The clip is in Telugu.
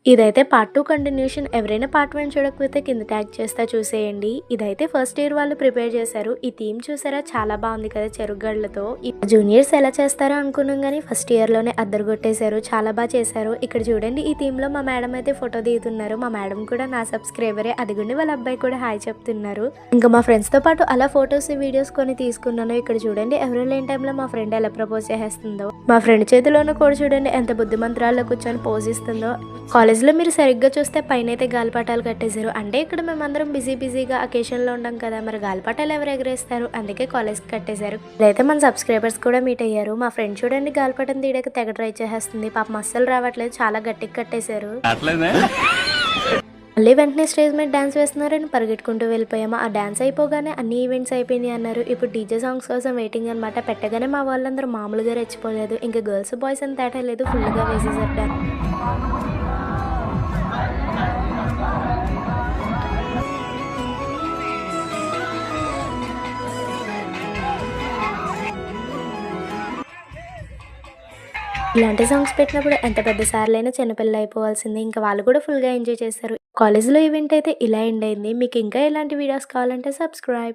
ఇదైతే పార్ట్ 2 కంటిన్యూషన్. ఎవరైనా పార్ట్ 1 చూడకపోతే కింద ట్యాగ్ చేస్తా చూసేయండి. ఇదైతే ఫస్ట్ ఇయర్ వాళ్ళు ప్రిపేర్ చేశారు. ఈ థీమ్ చూసారా చాలా బాగుంది కదా చెరుగళ్ళతో. జూనియర్స్ ఎలా చేస్తారో అనుకున్నాం కానీ ఫస్ట్ ఇయర్లోనే అద్దరుగొట్టేశారు. చాలా బాగా చేశారు. ఇక్కడ చూడండి ఈ థీమ్లో మా మేడం అయితే ఫోటో దిగుతున్నారు. మా మేడం కూడా నా సబ్స్క్రైబరే. అదిగుండి వాళ్ళ అబ్బాయి కూడా హాయ్ చెప్తున్నారు. ఇంకా మా ఫ్రెండ్స్తో పాటు అలా ఫొటోస్ వీడియోస్ కొన్ని తీసుకున్నాను. ఇక్కడ చూడండి ఎవరు లేని టైంలో మా ఫ్రెండ్ ఎలా ప్రపోజ్ చేస్తుందో. మా ఫ్రెండ్ చేతిలోనూ కూడా చూడండి ఎంత బుద్ధిమంత్రాల్లో కూర్చొని పోజ్ ఇస్తుందో. కాలేజ్లో మీరు సరిగ్గా చూస్తే పైన అయితే గాలిపటాలు కట్టేశారు. అంటే ఇక్కడ మేమందరం బిజీగా అకేషన్లో ఉంటాం కదా, మరి గాలిపటాలు ఎవరు ఎగరేస్తారు, అందుకే కాలేజ్కి కట్టేశారు. ఇదైతే మన సబ్స్క్రైబర్స్ కూడా మీట్ అయ్యారు. మా ఫ్రెండ్ చూడండి గాలిపటం తీయడానికి తెగ ట్రై చేస్తుంది. పాపం అస్సలు రావట్లేదు, చాలా గట్టిగా కట్టేశారు. మళ్ళీ వెంటనే స్టేజ్ మీద డాన్స్ వేస్తున్నారని పరిగెట్టుకుంటూ వెళ్ళిపోయాము. ఆ డాన్స్ అయిపోగానే అన్ని ఈవెంట్స్ అయిపోయినాయి అన్నారు. ఇప్పుడు డీజే సాంగ్స్ కోసం వెయిటింగ్ అనమాట. పెట్టగానే మా వాళ్ళందరూ మామూలుగా రెచ్చిపోలేదు. ఇంకా గర్ల్స్ బాయ్స్ అని తేడా లేదు, ఫుల్గా వేసేసారు డాన్స్. ఇలాంటి సాంగ్స్ పెట్టినప్పుడు ఎంత పెద్ద సార్లైనా చిన్నపిల్లలు అయిపోవాల్సిందే. ఇంకా వాళ్ళు కూడా ఫుల్గా ఎంజాయ్ చేశారు. కాలేజ్లో ఈవెంట్ అయితే ఇలా ఎండ్ అయింది. మీకు ఇంకా ఎలాంటి వీడియోస్ కావాలంటే సబ్స్క్రైబ్.